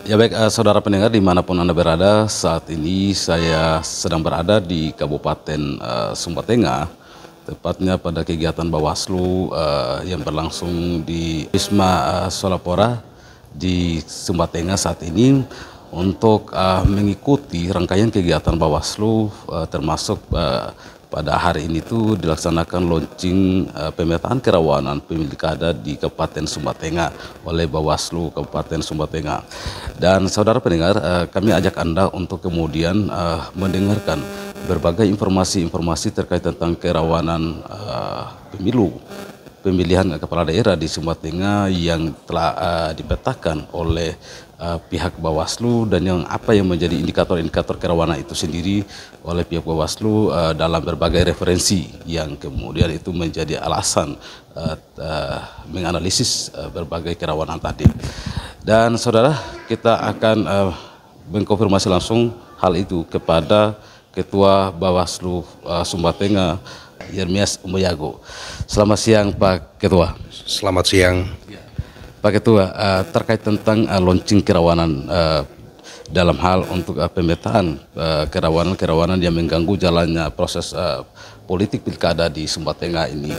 Ya baik, saudara pendengar dimanapun Anda berada, saat ini saya sedang berada di Kabupaten Sumba Tengah, tepatnya pada kegiatan Bawaslu yang berlangsung di Wisma Solapora di Sumba Tengah saat ini untuk mengikuti rangkaian kegiatan Bawaslu termasuk pada hari ini tuh dilaksanakan launching pemetaan kerawanan pemilih kada di Kabupaten Sumba Tengah oleh Bawaslu Kabupaten Sumba Tengah. Dan saudara pendengar, kami ajak Anda untuk kemudian mendengarkan berbagai informasi-informasi terkait tentang kerawanan pemilu pemilihan kepala daerah di Sumba Tengah yang telah dipetakan oleh pihak Bawaslu dan apa yang menjadi indikator-indikator kerawanan itu sendiri oleh pihak Bawaslu dalam berbagai referensi yang kemudian itu menjadi alasan menganalisis berbagai kerawanan tadi. Dan saudara, kita akan mengkonfirmasi langsung hal itu kepada Ketua Bawaslu Sumba Tengah, Yermias Umbayago. Selamat siang Pak Ketua. Selamat siang. Pak Ketua, terkait tentang launching kerawanan dalam hal untuk pemetaan kerawanan-kerawanan yang mengganggu jalannya proses politik pilkada di Sumba Tengah ini.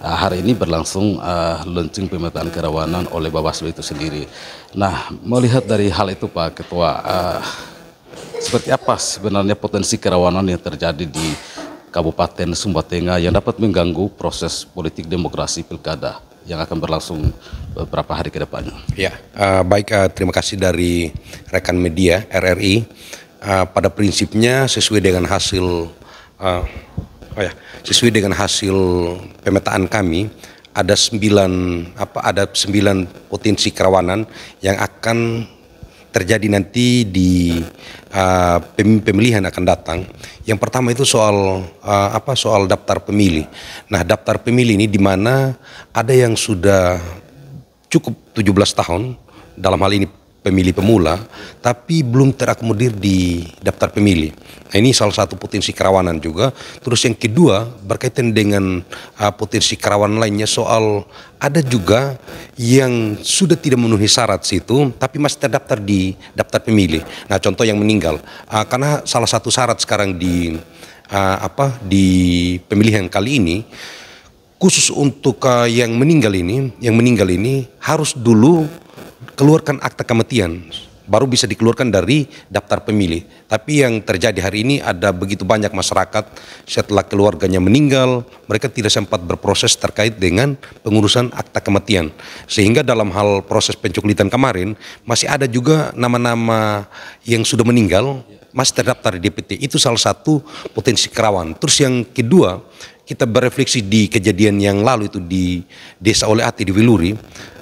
Hari ini berlangsung launching pemetaan kerawanan oleh Bawaslu itu sendiri. Nah, melihat dari hal itu Pak Ketua, seperti apa sebenarnya potensi kerawanan yang terjadi di Kabupaten Sumba Tengah yang dapat mengganggu proses politik demokrasi pilkada yang akan berlangsung beberapa hari ke depannya? Ya, baik, terima kasih dari rekan media RRI. Pada prinsipnya sesuai dengan hasil pemetaan kami, ada 9 potensi kerawanan yang akan terjadi nanti di pemilihan akan datang. Yang pertama itu soal daftar pemilih. Nah, daftar pemilih ini di mana ada yang sudah cukup 17 tahun, dalam hal ini pemilih pemula, tapi belum terakomodir di daftar pemilih. Nah, ini salah satu potensi kerawanan juga. Terus yang kedua berkaitan dengan potensi kerawanan lainnya, soal ada juga yang sudah tidak memenuhi syarat situ, tapi masih terdaftar di daftar pemilih. Nah, contoh yang meninggal, karena salah satu syarat sekarang di pemilihan kali ini, khusus untuk yang meninggal ini harus dulu keluarkan akta kematian, baru bisa dikeluarkan dari daftar pemilih. Tapi yang terjadi hari ini ada begitu banyak masyarakat setelah keluarganya meninggal, mereka tidak sempat berproses terkait dengan pengurusan akta kematian. Sehingga dalam hal proses pencoklitan kemarin, masih ada juga nama-nama yang sudah meninggal, masih terdaftar di DPT. Itu salah satu potensi kerawanan. Terus yang kedua, kita berefleksi di kejadian yang lalu itu di Desa Oleati di Wiluri,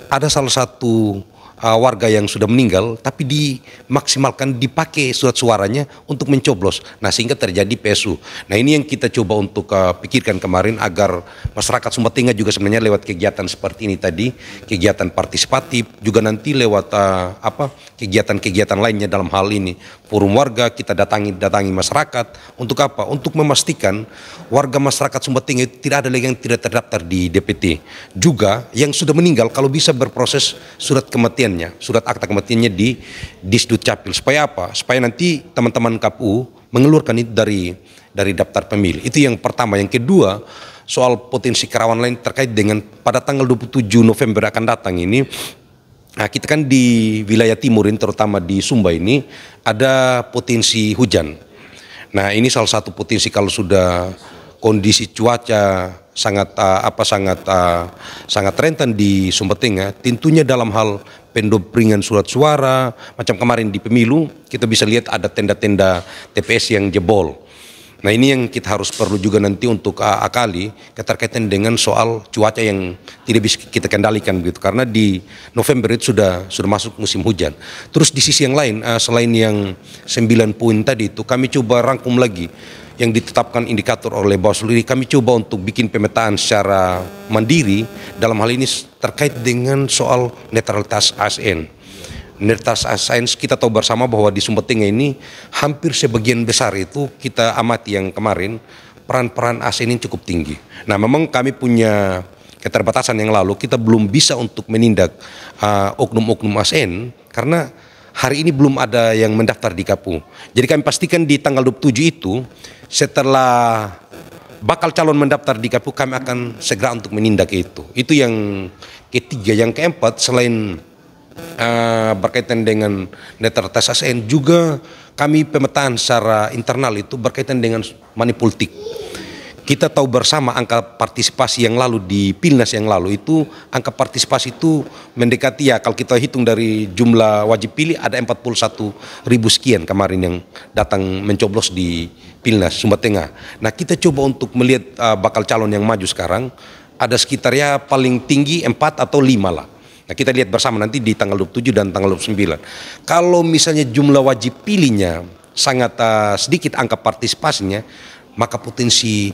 ada salah satu warga yang sudah meninggal tapi dimaksimalkan dipakai surat suaranya untuk mencoblos. Nah, sehingga terjadi PSU. Nah, ini yang kita coba untuk pikirkan kemarin agar masyarakat Sumba Tengah juga sebenarnya lewat kegiatan seperti ini tadi, kegiatan partisipatif, juga nanti lewat kegiatan-kegiatan lainnya dalam hal ini forum warga, kita datangi masyarakat untuk apa? Untuk memastikan warga masyarakat Sumba Tengah tidak ada lagi yang tidak terdaftar di DPT. Juga yang sudah meninggal kalau bisa berproses surat kematian, surat akta kematiannya di Disdut Capil. Supaya apa? Supaya nanti teman-teman KPU mengeluarkan itu dari daftar pemilih. Itu yang pertama. Yang kedua, soal potensi kerawanan lain terkait dengan pada tanggal 27 November akan datang ini. Nah, kita kan di wilayah timur ini, terutama di Sumba ini, ada potensi hujan. Nah, ini salah satu potensi kalau sudah kondisi cuaca sangat rentan di Sumba Tengah, tentunya dalam hal pendompringan surat suara, macam kemarin di pemilu, kita bisa lihat ada tenda-tenda TPS yang jebol. Nah, ini yang kita harus perlu juga nanti untuk akali keterkaitan dengan soal cuaca yang tidak bisa kita kendalikan gitu, karena di November itu sudah masuk musim hujan. Terus di sisi yang lain, selain yang 9 poin tadi itu, kami coba rangkum lagi yang ditetapkan indikator oleh Bawaslu ini. Kami coba untuk bikin pemetaan secara mandiri dalam hal ini terkait dengan soal netralitas ASN. Netralitas ASN kita tahu bersama bahwa di Sumba Tengah ini hampir sebagian besar itu kita amati yang kemarin peran-peran ASN ini cukup tinggi. Nah, memang kami punya keterbatasan yang lalu, kita belum bisa untuk menindak oknum-oknum ASN karena hari ini belum ada yang mendaftar di KPU. Jadi kami pastikan di tanggal 27 itu, setelah bakal calon mendaftar di KPU, kami akan segera untuk menindak itu. Itu yang ketiga. Yang keempat, selain berkaitan dengan netralitas ASN, juga kami pemetaan secara internal itu berkaitan dengan money politik. Kita tahu bersama angka partisipasi yang lalu di Pilnas yang lalu itu, angka partisipasi itu mendekati, ya kalau kita hitung dari jumlah wajib pilih, ada 41.000 sekian kemarin yang datang mencoblos di Pilnas Sumba Tengah. Nah, kita coba untuk melihat bakal calon yang maju sekarang, ada sekitar ya paling tinggi 4 atau 5 lah. Nah, kita lihat bersama nanti di tanggal 27 dan tanggal 29. Kalau misalnya jumlah wajib pilihnya sangat sedikit angka partisipasinya, maka potensi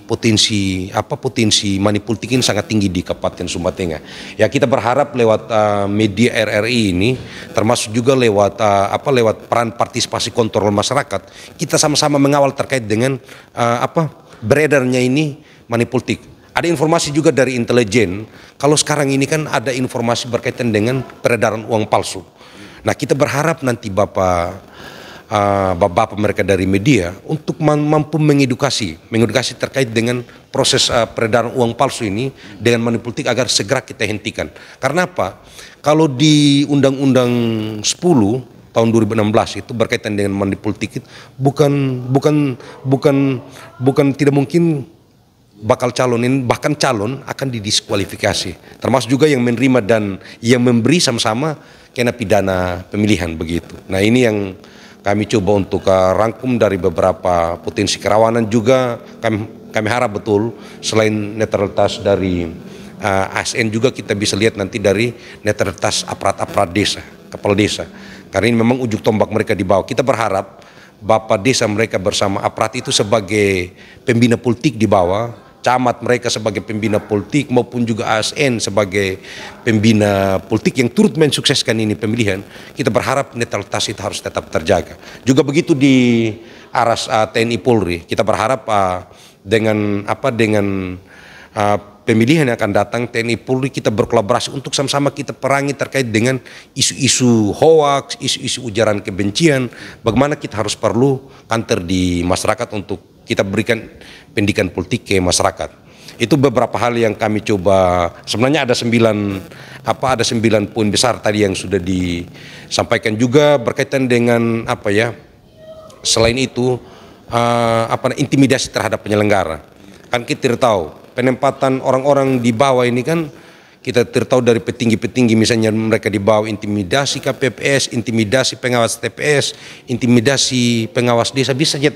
money politik ini sangat tinggi di Kabupaten Sumba Tengah. Ya, kita berharap lewat media RRI ini, termasuk juga lewat peran partisipasi kontrol masyarakat, kita sama-sama mengawal terkait dengan beredarnya ini money politik. Ada informasi juga dari intelijen, kalau sekarang ini kan ada informasi berkaitan dengan peredaran uang palsu. Nah, kita berharap nanti bapak mereka dari media untuk mampu mengedukasi terkait dengan proses peredaran uang palsu ini dengan money politik agar segera kita hentikan. Karena apa? Kalau di Undang-Undang 10 tahun 2016 itu berkaitan dengan money politik, bukan tidak mungkin bakal calon ini, bahkan calon akan didiskualifikasi, termasuk juga yang menerima dan yang memberi sama-sama kena pidana pemilihan begitu. Nah, ini yang kami coba untuk rangkum dari beberapa potensi kerawanan juga. Kami harap betul selain netralitas dari ASN juga kita bisa lihat nanti dari netralitas aparat-aparat desa, kepala desa. Karena ini memang ujung tombak mereka di bawah. Kita berharap bapak desa mereka bersama aparat itu sebagai pembina politik di bawah, camat mereka sebagai pembina politik, maupun juga ASN sebagai pembina politik yang turut mensukseskan ini pemilihan. Kita berharap netralitas itu harus tetap terjaga. Juga begitu di aras TNI Polri. Kita berharap dengan pemilihan yang akan datang, TNI Polri kita berkolaborasi untuk sama-sama kita perangi terkait dengan isu-isu hoaks, isu-isu ujaran kebencian. Bagaimana kita harus perlu kantor di masyarakat untuk kita berikan pendidikan politik ke masyarakat. Itu beberapa hal yang kami coba. Sebenarnya ada 9 poin besar tadi yang sudah disampaikan, juga berkaitan dengan selain itu intimidasi terhadap penyelenggara. Kan kita tahu penempatan orang-orang di bawah ini kan kita tahu dari petinggi-petinggi, misalnya mereka dibawa intimidasi KPPS, intimidasi pengawas TPS, intimidasi pengawas desa, bisa saja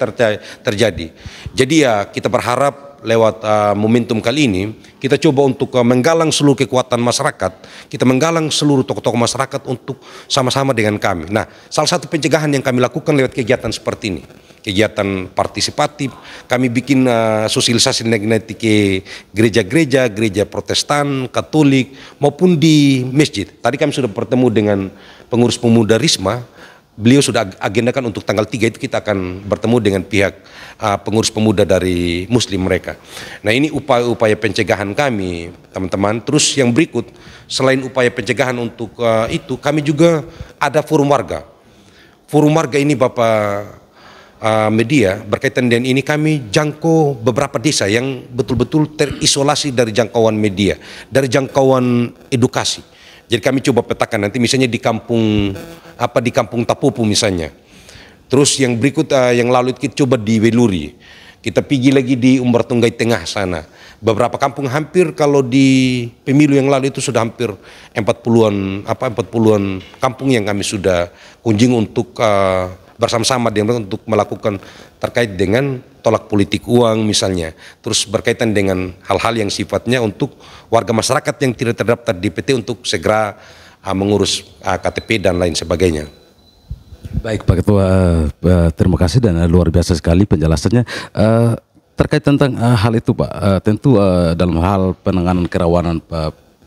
terjadi. Jadi ya kita berharap lewat momentum kali ini kita coba untuk menggalang seluruh kekuatan masyarakat, kita menggalang seluruh tokoh-tokoh masyarakat untuk sama-sama dengan kami. Nah, salah satu pencegahan yang kami lakukan lewat kegiatan seperti ini, kegiatan partisipatif, kami bikin sosialisasi ke gereja-gereja, gereja Protestan, Katolik, maupun di masjid. Tadi kami sudah bertemu dengan pengurus pemuda Risma, beliau sudah agendakan untuk tanggal 3 itu kita akan bertemu dengan pihak pengurus pemuda dari Muslim mereka. Nah, ini upaya-upaya pencegahan kami, teman-teman. Terus yang berikut, selain upaya pencegahan untuk itu, kami juga ada forum warga. Forum warga ini Bapak media berkaitan dengan ini, kami jangkau beberapa desa yang betul-betul terisolasi dari jangkauan media, dari jangkauan edukasi. Jadi kami coba petakan nanti misalnya di kampung Tapupu misalnya. Terus yang berikut yang lalu kita coba di Weluri. Kita pergi lagi di Umbar Tunggai Tengah sana. Beberapa kampung hampir kalau di pemilu yang lalu itu sudah hampir 40-an kampung yang kami sudah kunjungi untuk bersama-sama dengan untuk melakukan terkait dengan tolak politik uang misalnya, terus berkaitan dengan hal-hal yang sifatnya untuk warga masyarakat yang tidak terdaftar di PT untuk segera mengurus KTP dan lain sebagainya. Baik Pak Ketua, terima kasih dan luar biasa sekali penjelasannya. Terkait tentang hal itu Pak, tentu dalam hal penanganan kerawanan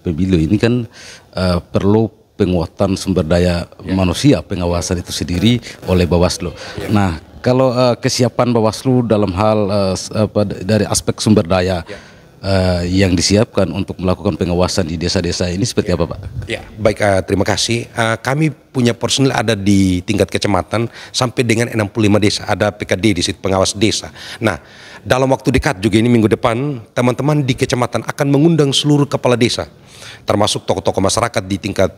pemilu ini kan perlu penguatan sumber daya manusia, pengawasan itu sendiri oleh Bawaslu. Nah, kalau kesiapan Bawaslu dalam hal dari aspek sumber daya yang disiapkan untuk melakukan pengawasan di desa-desa ini seperti apa, Pak? Ya, baik, terima kasih. Kami punya personil ada di tingkat kecamatan sampai dengan 65 desa, ada PKD di situ, pengawas desa. Nah, dalam waktu dekat juga ini minggu depan, teman-teman di kecamatan akan mengundang seluruh kepala desa, termasuk tokoh-tokoh masyarakat di tingkat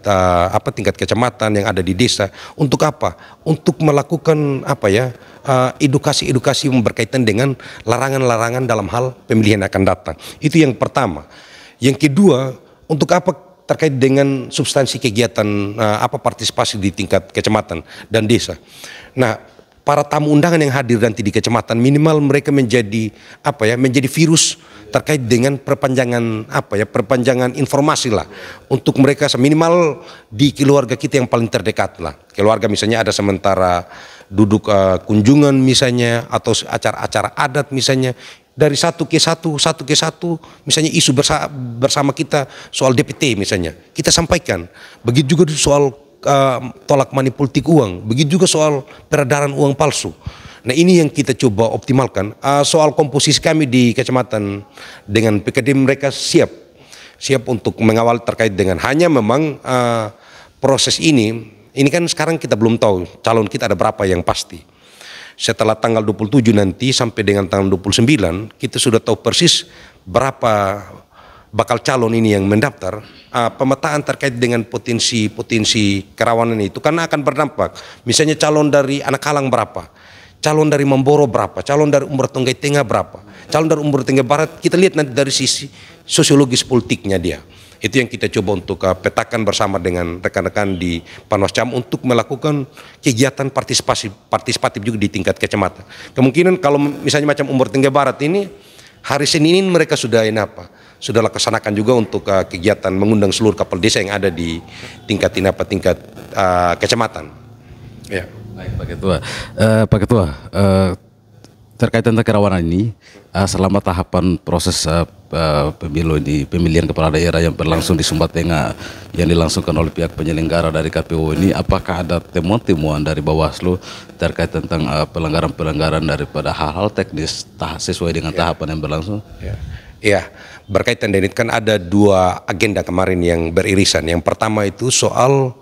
tingkat kecamatan yang ada di desa. Untuk apa? Untuk melakukan edukasi-edukasi yang berkaitan dengan larangan-larangan dalam hal pemilihan akan datang. Itu yang pertama. Yang kedua, untuk apa? Terkait dengan substansi kegiatan partisipasi di tingkat kecamatan dan desa. Nah, para tamu undangan yang hadir nanti di kecamatan minimal mereka menjadi menjadi virus terkait dengan perpanjangan informasi lah untuk mereka, minimal di keluarga kita yang paling terdekat lah. Keluarga misalnya ada sementara duduk kunjungan misalnya atau acara-acara adat misalnya, dari satu ke satu misalnya isu bersama kita soal DPT misalnya kita sampaikan. Begitu juga soal tolak money politik uang, begitu juga soal peredaran uang palsu. Nah, ini yang kita coba optimalkan. Soal komposisi kami di kecamatan dengan PKD, mereka siap untuk mengawal terkait dengan, hanya memang proses ini kan sekarang kita belum tahu calon kita ada berapa yang pasti. Setelah tanggal 27 nanti sampai dengan tanggal 29 kita sudah tahu persis berapa bakal calon ini yang mendaftar. Pemetaan terkait dengan potensi kerawanan itu karena akan berdampak. Misalnya calon dari Anak Halang berapa, calon dari Mamboro berapa, calon dari Umber Tonggai Tengah berapa, calon dari Umber Tonggai Barat. Kita lihat nanti dari sisi sosiologis politiknya dia. Itu yang kita coba untuk petakan bersama dengan rekan-rekan di Panwascam untuk melakukan kegiatan partisipatif juga di tingkat kecamatan. Kemungkinan kalau misalnya macam Umber Tenggai Barat ini, hari Senin ini mereka sudah laksanakan juga untuk kegiatan mengundang seluruh kepala desa yang ada di tingkat kecamatan. Ya. Baik, Pak Ketua. Pak Ketua, terkait tentang kerawanan ini, selama tahapan proses pemilu ini, pemilihan kepala daerah yang berlangsung di Sumba Tengah yang dilangsungkan oleh pihak penyelenggara dari KPU ini, apakah ada temuan-temuan dari Bawaslu terkait tentang pelanggaran-pelanggaran daripada hal-hal teknis sesuai dengan tahapan yang berlangsung? Ya, berkaitan dengan itu kan ada dua agenda kemarin yang beririsan. Yang pertama itu soal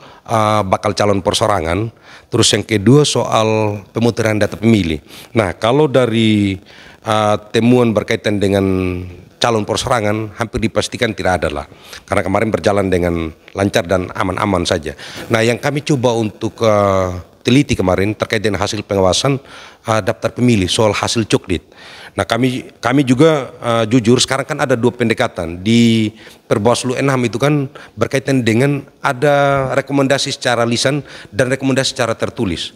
bakal calon persorangan, terus yang kedua soal pemutaran data pemilih. Nah, kalau dari temuan berkaitan dengan calon persorangan hampir dipastikan tidak ada lah, karena kemarin berjalan dengan lancar dan aman-aman saja. Nah, yang kami coba untuk teliti kemarin terkait dengan hasil pengawasan daftar pemilih soal hasil coklit. Nah, kami juga jujur sekarang kan ada dua pendekatan di Perbawaslu 6 itu kan berkaitan dengan ada rekomendasi secara lisan dan rekomendasi secara tertulis.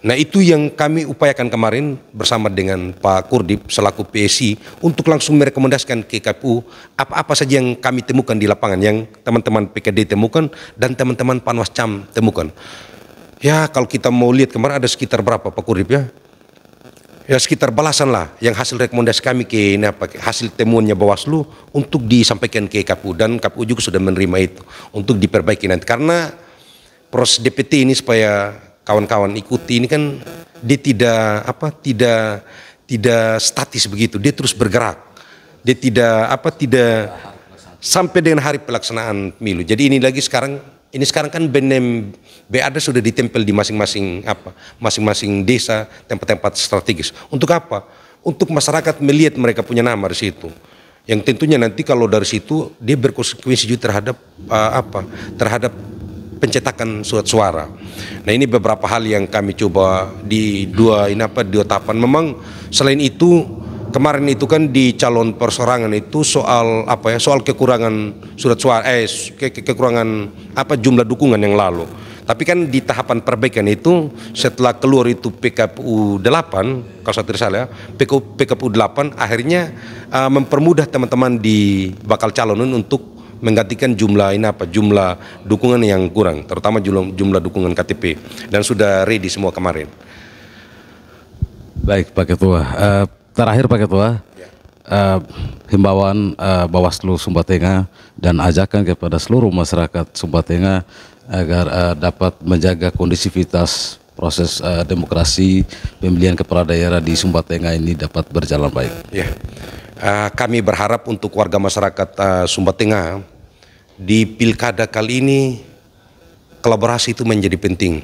Nah, itu yang kami upayakan kemarin bersama dengan Pak Kurdip selaku PSI untuk langsung merekomendasikan ke KPU apa-apa saja yang kami temukan di lapangan, yang teman-teman PKD temukan dan teman-teman Panwascam temukan. Ya, kalau kita mau lihat kemarin ada sekitar berapa Pak Kurdip ya? Ya, sekitar belasan lah yang hasil rekomendasi kami hasil temuannya Bawaslu untuk disampaikan ke KPU, dan KPU juga sudah menerima itu untuk diperbaiki nanti. Karena proses DPT ini supaya kawan-kawan ikuti ini kan dia tidak statis begitu, dia terus bergerak. Dia tidak sampai dengan hari pelaksanaan pemilu. Jadi ini sekarang kan BNM BAD sudah ditempel di masing-masing desa, tempat-tempat strategis. Untuk apa? Untuk masyarakat melihat mereka punya nama di situ. Yang tentunya nanti kalau dari situ dia berkonsekuensi juga terhadap pencetakan surat suara. Nah, ini beberapa hal yang kami coba di dua tahapan. Memang selain itu kemarin itu kan di calon persorangan itu soal kekurangan surat suara, kekurangan jumlah dukungan yang lalu. Tapi kan di tahapan perbaikan itu setelah keluar itu PKPU 8, kalau saya tidak salah ya, PKPU 8 akhirnya mempermudah teman-teman di bakal calon untuk menggantikan jumlah dukungan yang kurang, terutama jumlah dukungan KTP, dan sudah ready semua kemarin. Baik, Pak Ketua. Terakhir Pak Ketua, himbauan Bawaslu Sumba Tengah dan ajakan kepada seluruh masyarakat Sumba Tengah agar dapat menjaga kondisivitas proses demokrasi pemilihan kepala daerah di Sumba Tengah ini dapat berjalan baik. Ya. Kami berharap untuk warga masyarakat Sumba Tengah di pilkada kali ini kolaborasi itu menjadi penting.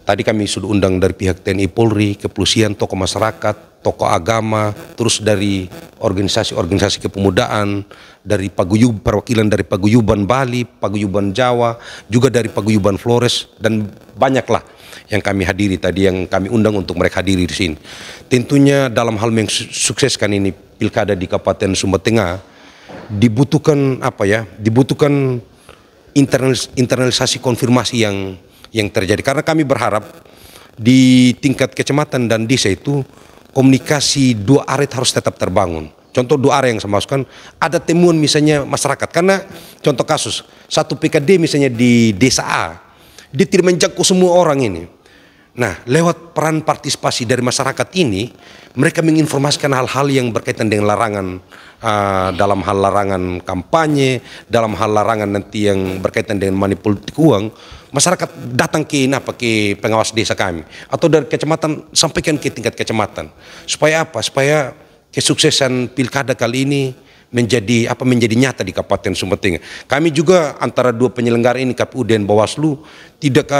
Tadi kami sudah undang dari pihak TNI Polri, kepolisian, tokoh masyarakat, tokoh agama, terus dari organisasi-organisasi kepemudaan, dari perwakilan dari Paguyuban Bali, Paguyuban Jawa, juga dari Paguyuban Flores, dan banyaklah yang kami hadiri tadi, yang kami undang untuk mereka hadiri di sini. Tentunya dalam hal mensukseskan ini pilkada di Kabupaten Sumba Tengah dibutuhkan dibutuhkan internalisasi konfirmasi yang terjadi, karena kami berharap di tingkat kecamatan dan desa itu komunikasi dua arah harus tetap terbangun. Contoh dua arah yang saya maksudkan, ada temuan misalnya masyarakat, karena contoh kasus satu PKD misalnya di desa A, dia tidak menjangkau semua orang ini. Nah, lewat peran partisipasi dari masyarakat ini, mereka menginformasikan hal-hal yang berkaitan dengan larangan, dalam hal larangan kampanye, dalam hal larangan nanti yang berkaitan dengan money politik uang. Masyarakat datang ke pengawas desa kami, atau dari kecamatan sampaikan ke tingkat kecamatan. Supaya apa? Supaya kesuksesan pilkada kali ini menjadi nyata di Kabupaten Sumba Tengah. Kami juga antara dua penyelenggara ini, KPU dan Bawaslu, tidak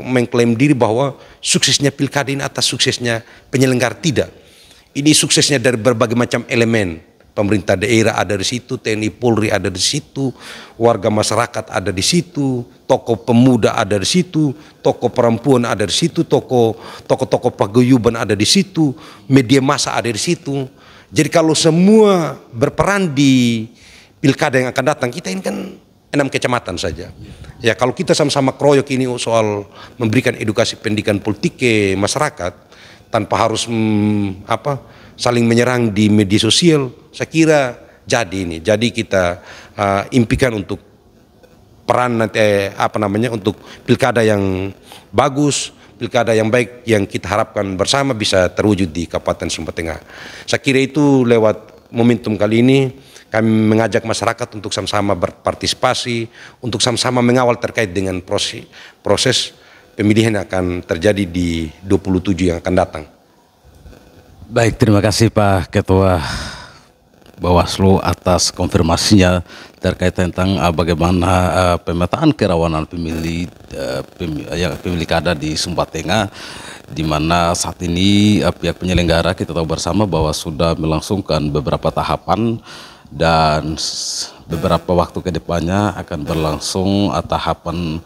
mengklaim diri bahwa suksesnya pilkada ini atas suksesnya penyelenggara, tidak. Ini suksesnya dari berbagai macam elemen. Pemerintah daerah ada di situ, TNI Polri ada di situ, warga masyarakat ada di situ, tokoh pemuda ada di situ, tokoh perempuan ada di situ, tokoh paguyuban ada di situ, media massa ada di situ. Jadi kalau semua berperan di pilkada yang akan datang, kita ini kan 6 kecamatan saja. Ya, kalau kita sama-sama keroyok ini soal memberikan edukasi pendidikan politik ke masyarakat tanpa harus saling menyerang di media sosial, saya kira jadi ini. Jadi kita impikan untuk peran nanti untuk pilkada yang bagus, pilkada yang baik yang kita harapkan bersama bisa terwujud di Kabupaten Sumba Tengah. Saya kira itu lewat momentum kali ini kami mengajak masyarakat untuk sama-sama berpartisipasi, untuk sama-sama mengawal terkait dengan proses pemilihan yang akan terjadi di 27 yang akan datang. Baik, terima kasih Pak Ketua Bawaslu atas konfirmasinya terkait tentang bagaimana pemetaan kerawanan pemilih kada di Sumba Tengah, di mana saat ini pihak penyelenggara kita tahu bersama bahwa sudah melangsungkan beberapa tahapan dan beberapa waktu ke depannya akan berlangsung tahapan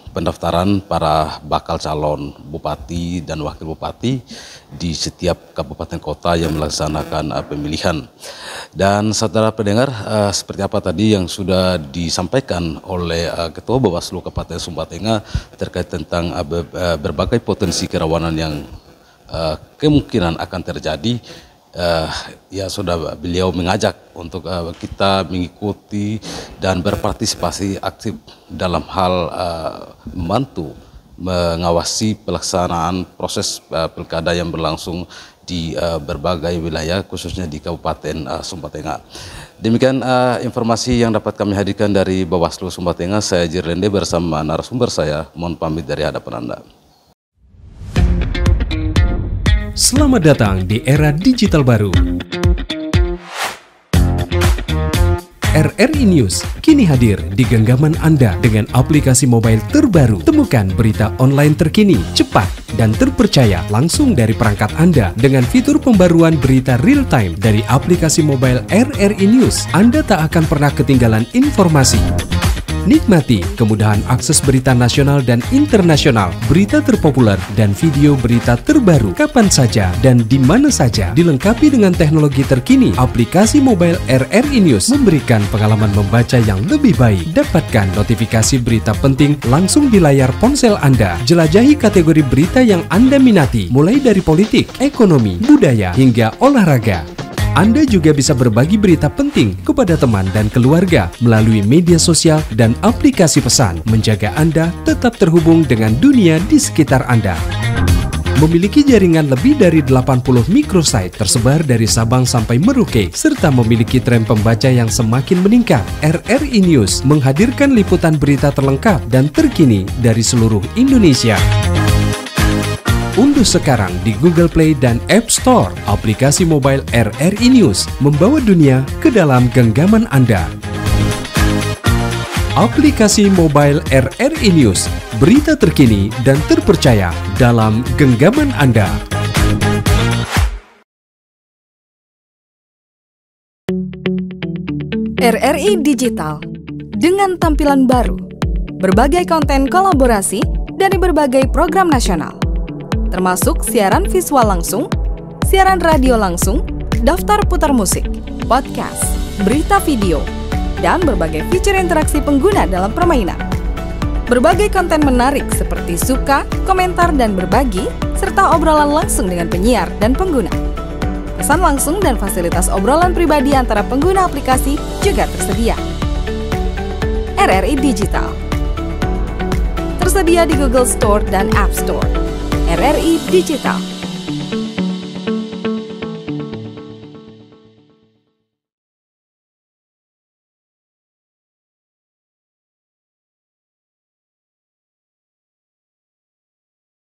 pendaftaran para bakal calon bupati dan wakil bupati di setiap kabupaten kota yang melaksanakan pemilihan. Dan saudara pendengar, seperti apa tadi yang sudah disampaikan oleh Ketua Bawaslu Kabupaten Sumba Tengah terkait tentang berbagai potensi kerawanan yang kemungkinan akan terjadi. Ya sudah beliau mengajak untuk kita mengikuti dan berpartisipasi aktif dalam hal membantu mengawasi pelaksanaan proses pilkada yang berlangsung di berbagai wilayah, khususnya di Kabupaten Sumba Tengah. Demikian informasi yang dapat kami hadirkan dari Bawaslu Sumba Tengah. Saya Jirlende bersama narasumber saya, mohon pamit dari hadapan Anda. Selamat datang di era digital baru. RRI News kini hadir di genggaman Anda dengan aplikasi mobile terbaru. Temukan berita online terkini, cepat, dan terpercaya langsung dari perangkat Anda dengan fitur pembaruan berita real time dari aplikasi mobile RRI News. Anda tak akan pernah ketinggalan informasi. Nikmati kemudahan akses berita nasional dan internasional, berita terpopuler, dan video berita terbaru kapan saja dan di mana saja. Dilengkapi dengan teknologi terkini, aplikasi mobile RRI News memberikan pengalaman membaca yang lebih baik. Dapatkan notifikasi berita penting langsung di layar ponsel Anda. Jelajahi kategori berita yang Anda minati, mulai dari politik, ekonomi, budaya, hingga olahraga. Anda juga bisa berbagi berita penting kepada teman dan keluarga melalui media sosial dan aplikasi pesan, menjaga Anda tetap terhubung dengan dunia di sekitar Anda. Memiliki jaringan lebih dari 80 microsite tersebar dari Sabang sampai Merauke, serta memiliki tren pembaca yang semakin meningkat. RRI News menghadirkan liputan berita terlengkap dan terkini dari seluruh Indonesia. Unduh sekarang di Google Play dan App Store aplikasi mobile RRI News, membawa dunia ke dalam genggaman Anda. Aplikasi mobile RRI News, berita terkini dan terpercaya dalam genggaman Anda. RRI Digital dengan tampilan baru, berbagai konten kolaborasi dari berbagai program nasional, termasuk siaran visual langsung, siaran radio langsung, daftar putar musik, podcast, berita video, dan berbagai fitur interaksi pengguna dalam permainan. Berbagai konten menarik seperti suka, komentar, dan berbagi, serta obrolan langsung dengan penyiar dan pengguna. Pesan langsung dan fasilitas obrolan pribadi antara pengguna aplikasi juga tersedia. RRI Digital tersedia di Google Store dan App Store. RRI Digital.